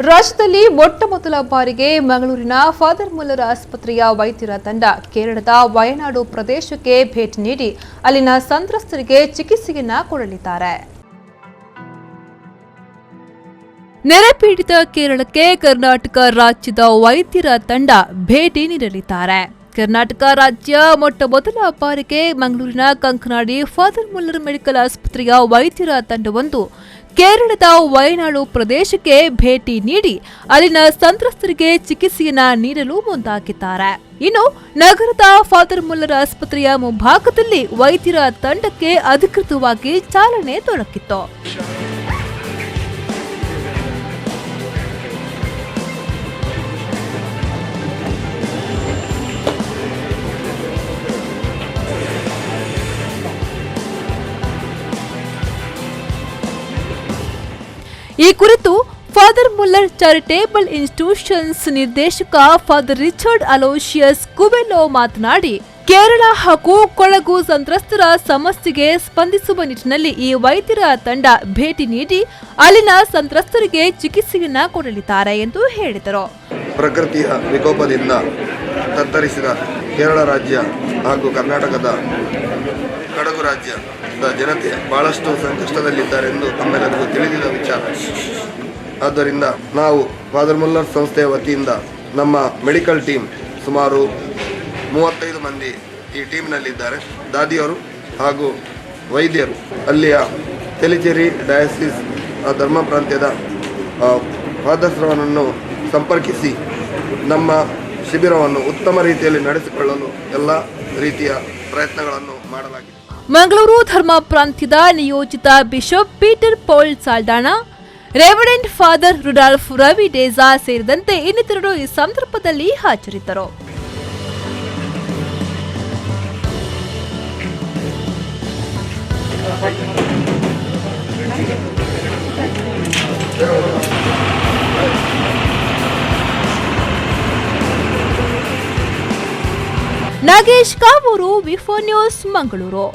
ರಾಜ್ಯದಲ್ಲಿ ಮೊಟ್ಟಮೊದಲ ಬಾರಿಗೆ ಮಂಗಳೂರಿನ ಫಾದರ್ ಮುಲ್ಲರ್ ಆಸ್ಪತ್ರೆಯ ವೈದ್ಯರ ತಂಡ ಕೇರಳದ ವಯನಾಡು ಪ್ರದೇಶಕ್ಕೆ ಭೇಟಿ ನೀಡಿ ಅಲ್ಲಿನ ಸಂತ್ರಸ್ತರಿಗೆ ಚಿಕಿತ್ಸೆಯನ್ನ ಕೊಡಲಿದ್ದಾರೆ. ನೆರೆಪೀಡಿತ ಕೇರಳಕ್ಕೆ ಕರ್ನಾಟಕ ರಾಜ್ಯದ ವೈದ್ಯರ ತಂಡ ಭೇಟಿ ನೀಡಲಿದ್ದಾರೆ. ಕರ್ನಾಟಕ ರಾಜ್ಯ ಮೊಟ್ಟಮೊದಲ ಬಾರಿಗೆ ಮಂಗಳೂರಿನ ಕಂಕನಾಡಿ ಫಾದರ್ ಮುಲ್ಲರ್ ಮೆಡಿಕಲ್ ಆಸ್ಪತ್ರೆಯ ವೈದ್ಯರ ತಂಡವೊಂದು ಕೇರಳದ ವಯನಾಡು ಪ್ರದೇಶಕ್ಕೆ ಭೇಟಿ ನೀಡಿ ಅಲ್ಲಿನ ಸಂತ್ರಸ್ತರಿಗೆ ಚಿಕಿತ್ಸೆಯನ್ನ ನೀಡಲು ಮುಂದಾಗಿದ್ದಾರೆ. ಇನ್ನು ನಗರದ ಫಾದರ್ ಮುಲ್ಲರ್ ಆಸ್ಪತ್ರೆಯ ಮುಂಭಾಗದಲ್ಲಿ ವೈದ್ಯರ ತಂಡಕ್ಕೆ ಅಧಿಕೃತವಾಗಿ ಚಾಲನೆ ದೊರಕಿತ್ತು. ಈ ಕುರಿತು ಫಾದರ್ ಮುಲ್ಲರ್ ಚಾರಿಟೇಬಲ್ ಇನ್ಸ್ಟಿಟ್ಯೂಷನ್ಸ್ ನಿರ್ದೇಶಕ ಫಾದರ್ ರಿಚರ್ಡ್ ಅಲೋಶಿಯಸ್ ಕುವೆಲ್ಲೋ ಮಾತನಾಡಿ, ಕೇರಳ ಹಾಗೂ ಕೊಡಗು ಸಂತ್ರಸ್ತರ ಸಮಸ್ಯೆಗೆ ಸ್ಪಂದಿಸುವ ನಿಟ್ಟಿನಲ್ಲಿ ಈ ವೈದ್ಯರ ತಂಡ ಭೇಟಿ ನೀಡಿ ಅಲ್ಲಿನ ಸಂತ್ರಸ್ತರಿಗೆ ಚಿಕಿತ್ಸೆಯನ್ನ ಕೊಡಲಿದ್ದಾರೆ ಎಂದು ಹೇಳಿದರು. ಪ್ರಕೃತಿಯ ವಿಕೋಪದಿಂದ ತತ್ತರಿಸಿದ ಕೇರಳ ರಾಜ್ಯ ಹಾಗೂ ಕರ್ನಾಟಕದ ಕೊಡಗು ರಾಜ್ಯದ ಜನತೆ ಬಹಳಷ್ಟು ಸಂಕಷ್ಟದಲ್ಲಿದ್ದಾರೆಂದು ನಮ್ಮೆಲ್ಲರಿಗೂ ತಿಳಿದಿದ್ದ ವಿಚಾರ. ಆದ್ದರಿಂದ ನಾವು ಫಾದರ್ ಮುಲ್ಲರ್ ಸಂಸ್ಥೆಯ ವತಿಯಿಂದ ನಮ್ಮ ಮೆಡಿಕಲ್ ಟೀಮ್ ಸುಮಾರು 35 ಮಂದಿ ಈ ಟೀಮ್ನಲ್ಲಿದ್ದಾರೆ. ದಾದಿಯರು ಹಾಗೂ ವೈದ್ಯರು ಅಲ್ಲಿಯ ತೆಲಿಚೇರಿ ಡಯಾಸಿಸ್ ಧರ್ಮ ಪ್ರಾಂತ್ಯದ ಫಾದರ್ಸ್ರವನ್ನು ಸಂಪರ್ಕಿಸಿ ನಮ್ಮ ಶಿಬಿರವನ್ನು ಉತ್ತಮ ರೀತಿಯಲ್ಲಿ ನಡೆಸಿಕೊಳ್ಳಲು ಎಲ್ಲ ರೀತಿಯ ಪ್ರಯತ್ನಗಳನ್ನು ಮಾಡಲಾಗಿದೆ. ಮಂಗಳೂರು ಧರ್ಮ ಪ್ರಾಂತ್ಯದ ನಿಯೋಜಿತ bishop Peter Paul Saldanha, reverend father Rudolph Ravi Desa ಸೇರಿದಂತೆ ಇನ್ನಿತರರು ಈ ಸಂದರ್ಭದಲ್ಲಿ ಹಾಜರಿದ್ದರು. Nagesh Kavoor, V four news, Mangaluru.